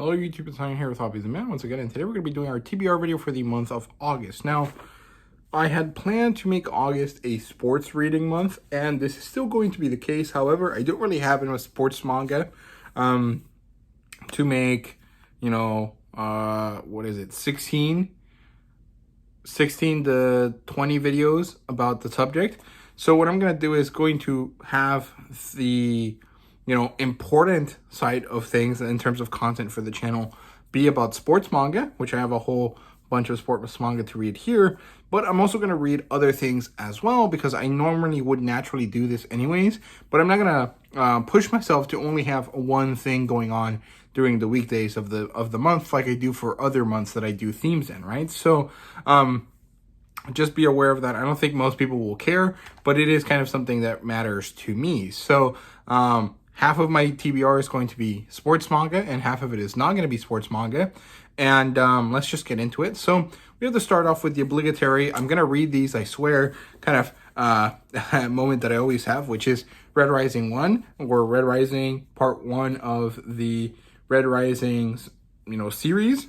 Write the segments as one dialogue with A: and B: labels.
A: Hello YouTube, it's Ryan here with Hobbies and Man once again, and today we're going to be doing our TBR video for the month of August. Now, I had planned to make August a sports reading month, and this is still going to be the case. However, I don't really have enough sports manga to make, 16 to 20 videos about the subject. So what I'm going to do is going to have the important side of things in terms of content for the channel be about sports manga, which I have a whole bunch of sports manga to read here, but I'm also going to read other things as well because I normally would naturally do this anyways, but I'm not going to push myself to only have one thing going on during the weekdays of the month like I do for other months that I do themes in, right? So just be aware of that. I don't think most people will care, but it is kind of something that matters to me. So half of my TBR is going to be sports manga, and half of it is not going to be sports manga. And let's just get into it. So we have to start off with the obligatory. I'm going to read these, I swear, kind of moment that I always have, which is Red Rising 1, or Red Rising Part 1 of the Red Rising, series.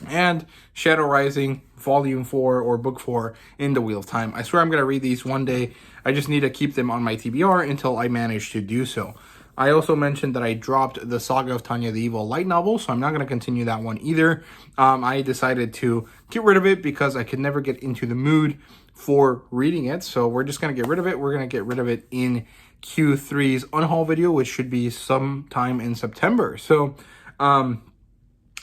A: And Shadow Rising Volume 4 or Book 4 in the Wheel of Time. I swear I'm going to read these one day. I just need to keep them on my TBR until I manage to do so. I also mentioned that I dropped the Saga of Tanya the Evil light novel, so I'm not going to continue that one either. I decided to get rid of it because I could never get into the mood for reading it, so we're just going to get rid of it. We're going to get rid of it in Q3's unhaul video, which should be sometime in September. So,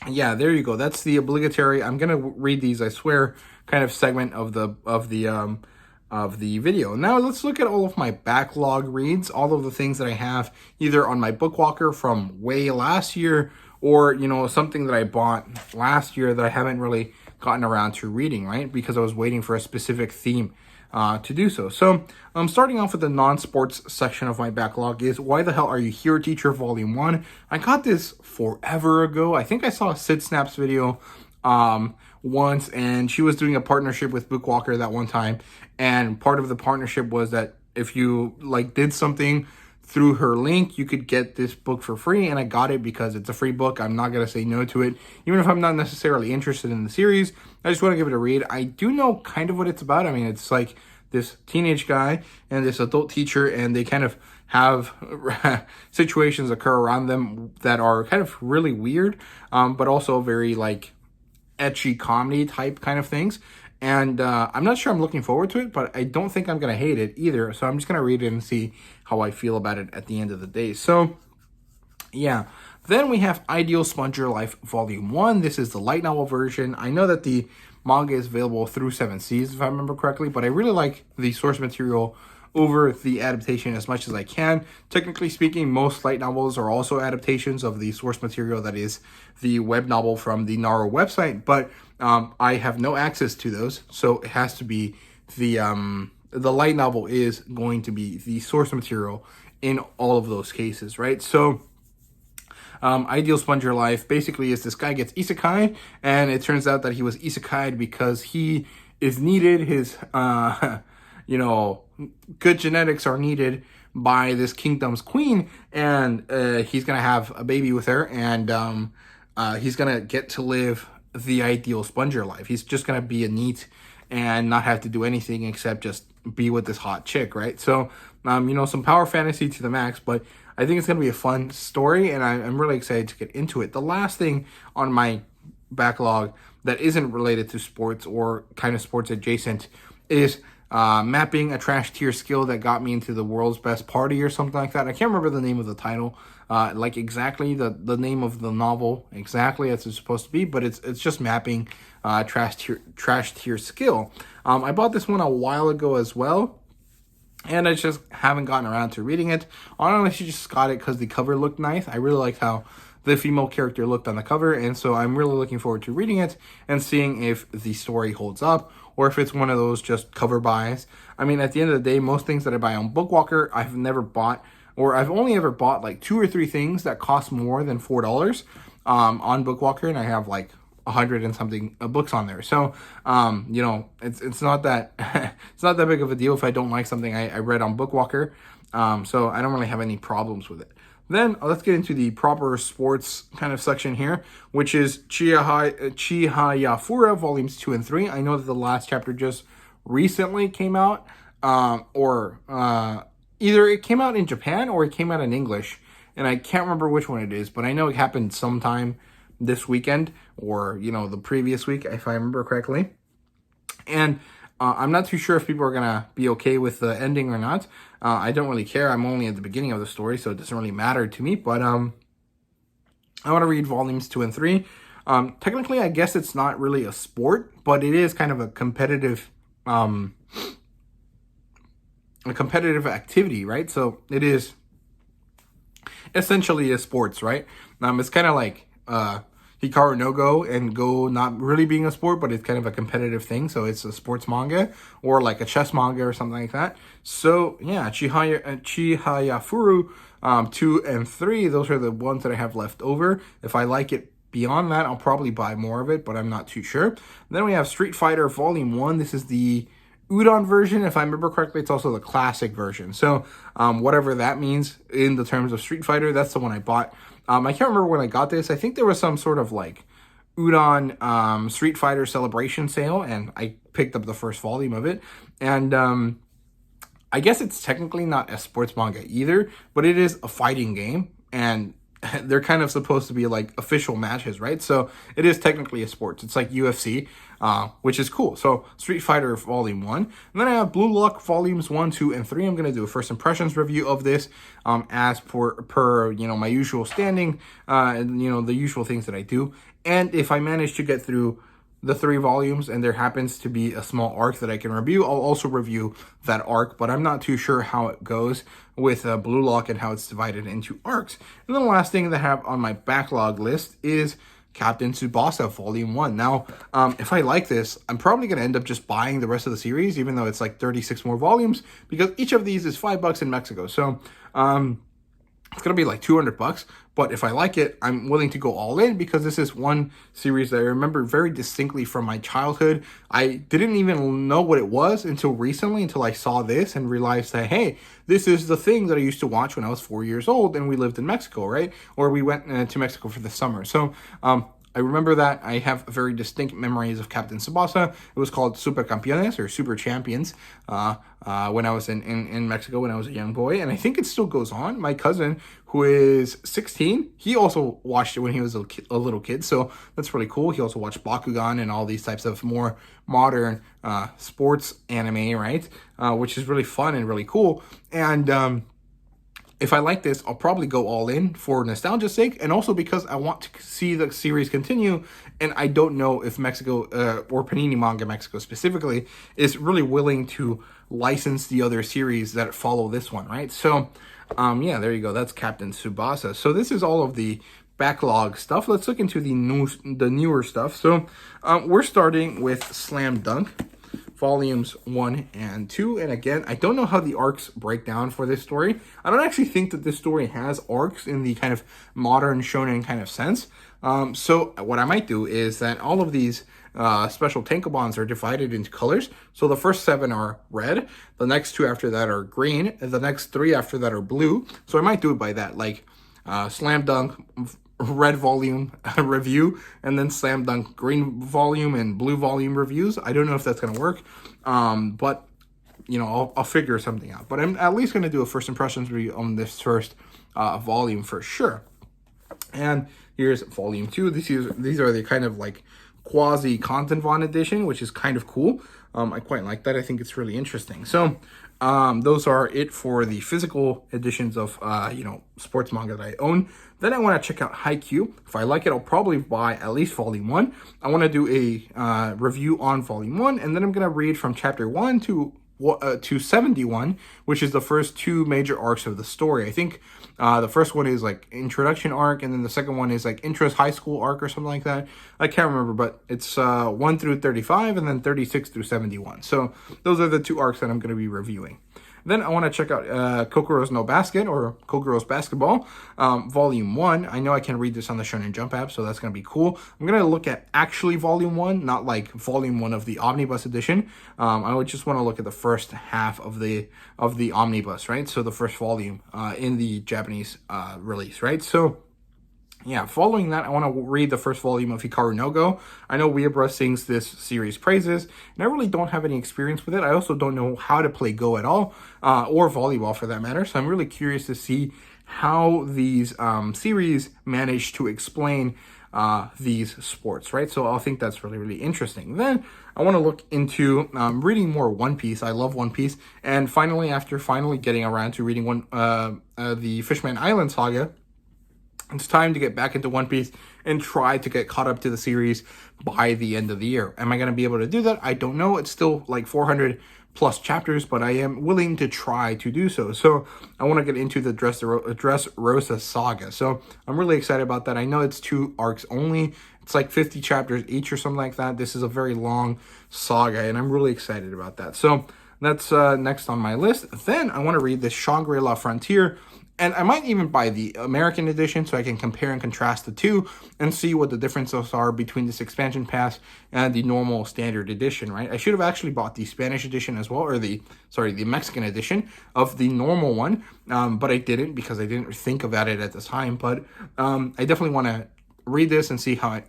A: yeah, there you go. That's the obligatory. I'm gonna read these, I swear, kind of segment of the video. Now let's look at all of my backlog reads, all of the things that I have either on my bookwalker from way last year, or something that I bought last year that I haven't really gotten around to reading, right? Because I was waiting for a specific theme to do so. So I'm starting off with the non-sports section of my backlog is Why the Hell Are You Here, Teacher Volume 1. I got this forever ago. I think I saw a Sid Snap's video once, and she was doing a partnership with Bookwalker that one time, and part of the partnership was that if you did something through her link, you could get this book for free, and I got it because it's a free book. I'm not going to say no to it, even if I'm not necessarily interested in the series. I just want to give it a read. I do know kind of what it's about. I mean, it's like this teenage guy and this adult teacher, and they kind of have situations occur around them that are kind of really weird, but also very etchy comedy type kind of things. And I'm not sure I'm looking forward to it, but I don't think I'm going to hate it either. So I'm just going to read it and see how I feel about it at the end of the day. So, yeah. Then we have Ideal Sponge Your Life Volume 1. This is the light novel version. I know that the manga is available through 7 Seas, if I remember correctly, but I really like the source material over the adaptation as much as I can. Technically speaking, most light novels are also adaptations of the source material that is the web novel from the Naro website, but I have no access to those, so it has to be the light novel is going to be the source material in all of those cases, right? So Ideal Sponge Your Life basically is this guy gets isekai, and it turns out that he was isekai'd because he is needed. His good genetics are needed by this kingdom's queen, and he's gonna have a baby with her, and he's gonna get to live the ideal sponger life. He's just gonna be a NEET and not have to do anything except just be with this hot chick, right? So some power fantasy to the max, but I think it's gonna be a fun story, and I'm really excited to get into it. The last thing on my backlog that isn't related to sports or kind of sports adjacent is mapping a trash tier skill that got me into the world's best party or something like that. I can't remember the name of the title, exactly the name of the novel exactly as it's supposed to be, but it's just mapping trash tier skill. I bought this one a while ago as well, and I just haven't gotten around to reading it. Honestly, just got it because the cover looked nice. I really liked how the female character looked on the cover, and so I'm really looking forward to reading it and seeing if the story holds up, or if it's one of those just cover buys. I mean, at the end of the day, most things that I buy on Bookwalker, I've never bought, or I've only ever bought 2 or 3 things that cost more than $4 on Bookwalker, and I have 100 and something books on there. So, it's not that it's not that big of a deal if I don't like something I read on Bookwalker. So I don't really have any problems with it. Then let's get into the proper sports kind of section here, which is Chihayafura volumes 2 and 3. I know that the last chapter just recently came out, either it came out in Japan or it came out in English, and I can't remember which one it is, but I know it happened sometime this weekend or, the previous week, if I remember correctly. And I'm not too sure if people are going to be okay with the ending or not. I don't really care. I'm only at the beginning of the story, so it doesn't really matter to me. But I want to read volumes 2 and 3. Technically, I guess it's not really a sport, but it is kind of a competitive activity, right? So it is essentially a sports, right? It's kind of like Hikaru no Go and Go not really being a sport, but it's kind of a competitive thing. So it's a sports manga or like a chess manga or something like that. So yeah, Chihayafuru 2 and 3, those are the ones that I have left over. If I like it beyond that, I'll probably buy more of it, but I'm not too sure. Then we have Street Fighter Volume 1. This is the Udon version. If I remember correctly, it's also the classic version. So whatever that means in the terms of Street Fighter, that's the one I bought. I can't remember when I got this. I think there was some sort of like Udon Street Fighter celebration sale, and I picked up the first volume of it. And I guess it's technically not a sports manga either, but it is a fighting game, and they're kind of supposed to be like official matches, right? So it is technically a sports. It's like UFC, which is cool. So Street Fighter Volume 1. And then I have Blue Lock Volumes 1, 2, and 3. I'm going to do a first impressions review of this as per my usual standing, and the usual things that I do. And if I manage to get through the 3 volumes and there happens to be a small arc that I can review, I'll also review that arc, but I'm not too sure how it goes with Blue Lock and how it's divided into arcs. And then the last thing that I have on my backlog list is Captain Tsubasa Volume 1. Now, if I like this, I'm probably going to end up just buying the rest of the series, even though it's like 36 more volumes, because each of these is $5 in Mexico. So, it's going to be like $200, but if I like it, I'm willing to go all in because this is one series that I remember very distinctly from my childhood. I didn't even know what it was until recently, until I saw this and realized that, hey, this is the thing that I used to watch when I was 4 years old and we lived in Mexico, right? Or we went to Mexico for the summer. So, I remember that. I have very distinct memories of Captain Tsubasa. It was called Super Campeones or Super Champions when I was in Mexico when I was a young boy. And I think it still goes on. My cousin, who is 16, he also watched it when he was a little kid. So that's really cool. He also watched Bakugan and all these types of more modern sports anime, right? Which is really fun and really cool. And if I like this, I'll probably go all in for nostalgia's sake, and also because I want to see the series continue, and I don't know if Mexico, or Panini Manga Mexico specifically, is really willing to license the other series that follow this one, right? So, yeah, there you go. That's Captain Tsubasa. So this is all of the backlog stuff. Let's look into the newer stuff. So, we're starting with Slam Dunk Volumes 1 and 2. And again, I don't know how the arcs break down for this story. I don't actually think that this story has arcs in the kind of modern shonen kind of sense. So what I might do is that all of these special tankobons are divided into colors. So the first 7 are red, the next 2 after that are green, and the next 3 after that are blue. So I might do it by that, like Slam Dunk red volume review, and then Slam Dunk green volume and blue volume reviews. I don't know if that's going to work, but I'll figure something out. But I'm at least going to do a first impressions review on this first volume for sure. And here's Volume 2. These are the kind of like quasi content von edition, which is kind of cool. I quite like that. I think it's really interesting. So those are it for the physical editions of sports manga that I own. Then I want to check out Haikyuu. If I like it, I'll probably buy at least Volume 1. I want to do a review on Volume 1, and then I'm going to read from Chapter 1 to 71, which is the first 2 major arcs of the story. I think the first one is like introduction arc, and then the second one is like intros high school arc or something like that. I can't remember, but it's 1 through 35 and then 36 through 71. So those are the 2 arcs that I'm going to be reviewing. Then I want to check out Kokoro's No Basket, or Kokoro's Basketball, Volume 1. I know I can read this on the Shonen Jump app, so that's going to be cool. I'm going to look at actually Volume 1, not like Volume 1 of the Omnibus edition. I would just want to look at the first half of the Omnibus, right? So the first volume in the Japanese release, right? So yeah, following that, I want to read the first volume of Hikaru no Go. I know Weebra sings this series praises, and I really don't have any experience with it. I also don't know how to play Go at all, or volleyball for that matter. So I'm really curious to see how these series manage to explain these sports, right? So I think that's really, really interesting. Then I want to look into reading more One Piece. I love One Piece. And finally, after getting around to reading the Fishman Island saga, it's time to get back into One Piece and try to get caught up to the series by the end of the year. Am I going to be able to do that? I don't know. It's still like 400 plus chapters, but I am willing to try to do so. So I want to get into the Dressrosa saga. So I'm really excited about that. I know it's 2 arcs only. It's like 50 chapters each or something like that. This is a very long saga, and I'm really excited about that. So that's next on my list. Then I want to read the Shannara Frontier. And I might even buy the American edition so I can compare and contrast the two and see what the differences are between this expansion pass and the normal standard edition, right? I should have actually bought the Spanish edition as well, or the Mexican edition of the normal one, but I didn't because I didn't think about it at the time. But I definitely want to read this and see how it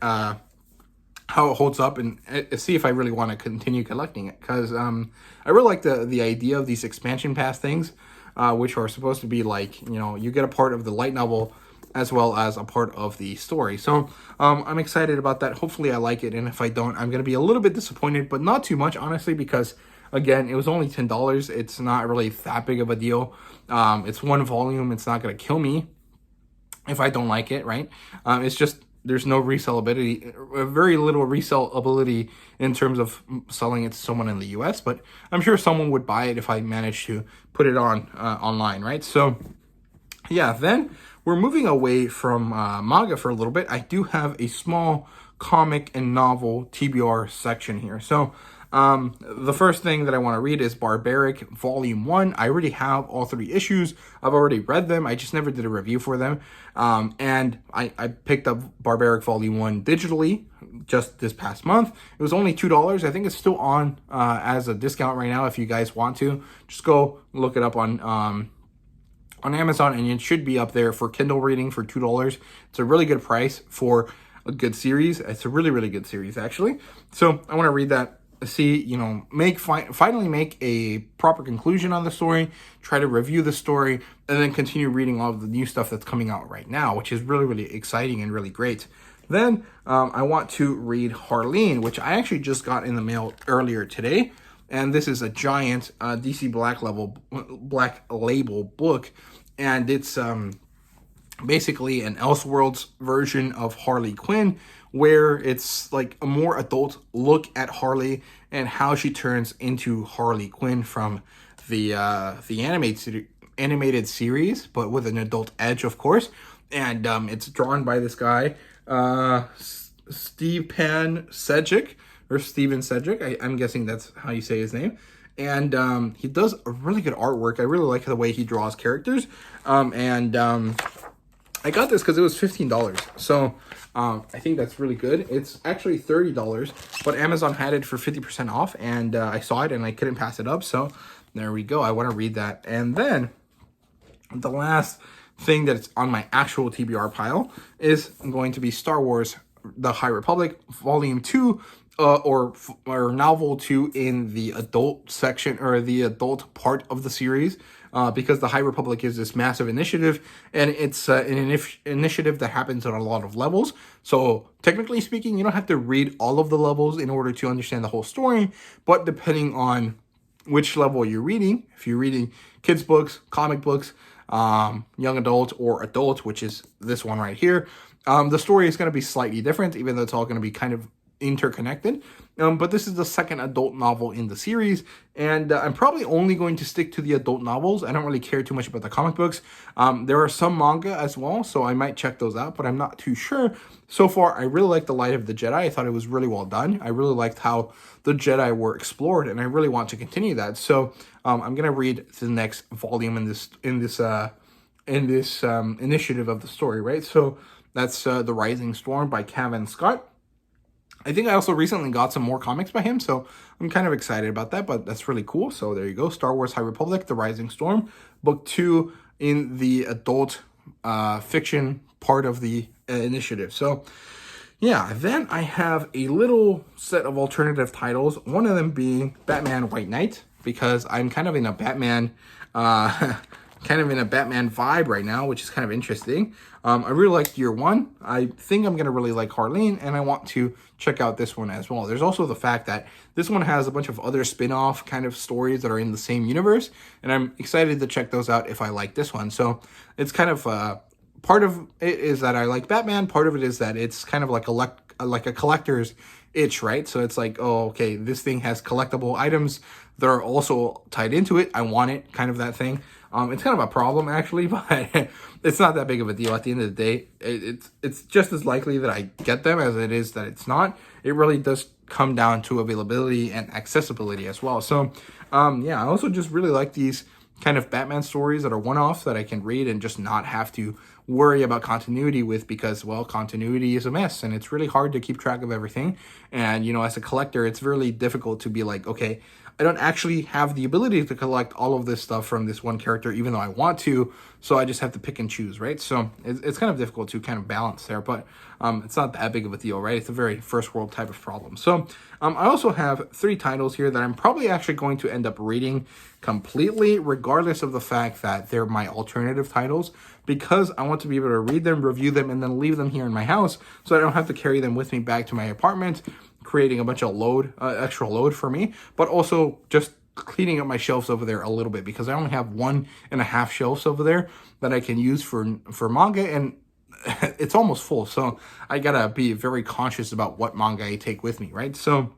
A: holds up and see if I really want to continue collecting it, because I really like the idea of these expansion pass things. Which are supposed to be like, you get a part of the light novel as well as a part of the story. So I'm excited about that. Hopefully I like it. And if I don't, I'm going to be a little bit disappointed, but not too much, honestly, because again, it was only $10. It's not really that big of a deal. It's 1 volume. It's not going to kill me if I don't like it, right? It's just, there's no resellability, very little resellability in terms of selling it to someone in the US, but I'm sure someone would buy it if I managed to put it on online, right? So yeah, then we're moving away from manga for a little bit. I do have a small comic and novel TBR section here. So the first thing that I want to read is Barbaric Volume 1. I already have all 3 issues. I've already read them. I just never did a review for them. And I picked up Barbaric Volume 1 digitally just this past month. It was only $2. I think it's still on as a discount right now. If you guys want to, just go look it up on Amazon, and it should be up there for Kindle reading for $2. It's a really good price for a good series. It's a really, really good series, actually. So I want to read that, see, finally make a proper conclusion on the story, try to review the story, and then continue reading all of the new stuff that's coming out right now, which is really, really exciting and really great. Then I want to read Harleen, which I actually just got in the mail earlier today. And this is a giant DC Black Label book. And it's basically an Elseworlds version of Harley Quinn, where it's like a more adult look at Harley and how she turns into Harley Quinn from the animated series, but with an adult edge, of course. And it's drawn by this guy, Steven Sedgwick. I'm guessing that's how you say his name. And he does a really good artwork. I really like the way he draws characters. I got this because it was $15. So I think that's really good. It's actually $30, but Amazon had it for 50% off, and I saw it and I couldn't pass it up. So there we go. I want to read that. And then the last thing that's on my actual TBR pile is going to be Star Wars The High Republic Volume 2, or Novel 2 in the adult section, or the adult part of the series. Because the High Republic is this massive initiative, and it's an initiative that happens on a lot of levels. So technically speaking, you don't have to read all of the levels in order to understand the whole story, but depending on which level you're reading, if you're reading kids books, comic books, young adult, or adult, which is this one right here, the story is going to be slightly different, even though it's all going to be kind of interconnected. But this is the second adult novel in the series, and I'm probably only going to stick to the adult novels. I don't really care too much about the comic books. There are some manga as well, so I might check those out, but I'm not too sure. So far, I really liked The Light of the Jedi. I thought it was really well done. I really liked how the Jedi were explored, and I really want to continue that. So I'm gonna read the next volume in this initiative of the story, right? So that's The Rising Storm by Cavan Scott. I think I also recently got some more comics by him, so I'm kind of excited about that, but that's really cool. So there you go, Star Wars High Republic, The Rising Storm, book 2 in the adult fiction part of the initiative. So yeah, then I have a little set of alternative titles, one of them being Batman White Knight, because I'm kind of in a Batman vibe right now, which is kind of interesting. I really liked Year One. I think I'm going to really like Harleen, and I want to check out this one as well. There's also the fact that this one has a bunch of other spin-off kind of stories that are in the same universe, and I'm excited to check those out if I like this one. So it's kind of, part of it is that I like Batman, part of it is that it's kind of like a collector's itch, right? So it's like, oh, okay, this thing has collectible items that are also tied into it. I want it, kind of that thing. It's kind of a problem, actually, but it's not that big of a deal. At the end of the day, it's just as likely that I get them as it is that it's not. It really does come down to availability and accessibility as well. So, yeah, I also just really like these kind of Batman stories that are one-off that I can read and just not have to worry about continuity with, because, well, continuity is a mess and it's really hard to keep track of everything. And, you know, as a collector, it's really difficult to be like, okay, I don't actually have the ability to collect all of this stuff from this one character, even though I want to, so I just have to pick and choose, right? So it's kind of difficult to kind of balance there, but it's not that big of a deal, right? It's a very first world type of problem. So I also have 3 titles here that I'm probably actually going to end up reading completely, regardless of the fact that they're my alternative titles, because I want to be able to read them, review them, and then leave them here in my house so I don't have to carry them with me back to my apartment, creating a bunch of extra load for me, but also just cleaning up my shelves over there a little bit, because I only have 1.5 shelves over there that I can use for manga, and it's almost full. So I gotta be very conscious about what manga I take with me, right? So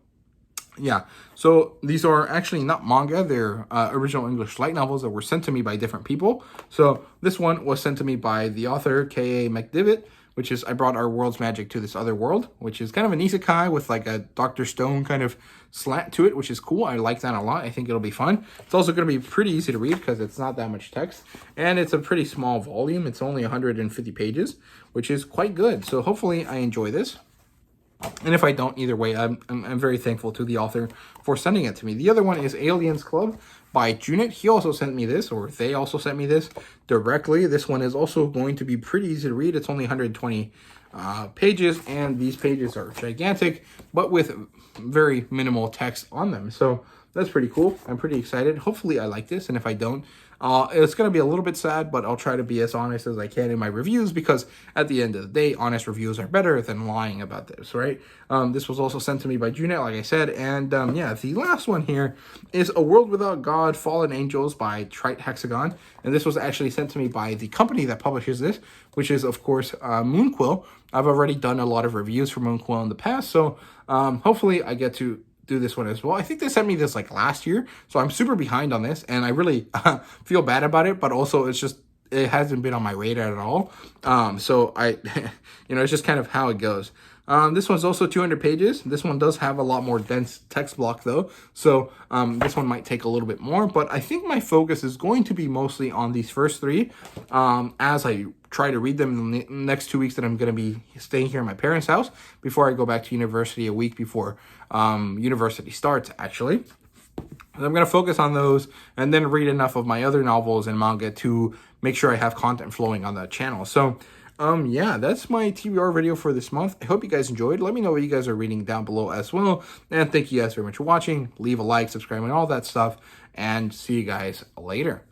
A: yeah, so these are actually not manga, they're original English light novels that were sent to me by different people. So this one was sent to me by the author K.A. McDivitt, which is I Brought Our World's Magic to This Other World, which is kind of an isekai with like a Dr. Stone kind of slant to it, which is cool. I like that a lot. I think it'll be fun. It's also going to be pretty easy to read because it's not that much text, and it's a pretty small volume. It's only 150 pages, which is quite good. So hopefully I enjoy this. And if I don't, either way, I'm very thankful to the author for sending it to me. The other one is Aliens Club by Junit. He also sent me this, or they also sent me this directly. This one is also going to be pretty easy to read. It's only 120 pages, and these pages are gigantic, but with very minimal text on them. So that's pretty cool. I'm pretty excited. Hopefully I like this, and if I don't, it's going to be a little bit sad, but I'll try to be as honest as I can in my reviews, because at the end of the day, honest reviews are better than lying about this, right? This was also sent to me by Junet, like I said, and yeah, the last one here is A World Without God, Fallen Angels by Trite Hexagon, and this was actually sent to me by the company that publishes this, which is, of course, Moonquill. I've already done a lot of reviews for Moonquill in the past, so hopefully I get to do this one as well. I think they sent me this like last year, so I'm super behind on this, and I really feel bad about it, but also it's just, it hasn't been on my radar at all. So I, you know, it's just kind of how it goes. This one's also 200 pages. This one does have a lot more dense text block though, so this one might take a little bit more, but I think my focus is going to be mostly on these first 3 as I try to read them in the next 2 weeks that I'm going to be staying here at my parents' house before I go back to university a week before university starts, actually. I'm going to focus on those and then read enough of my other novels and manga to make sure I have content flowing on that channel. So yeah, that's my TBR video for this month. I hope you guys enjoyed. Let me know what you guys are reading down below as well. And thank you guys very much for watching. Leave a like, subscribe, and all that stuff. And see you guys later.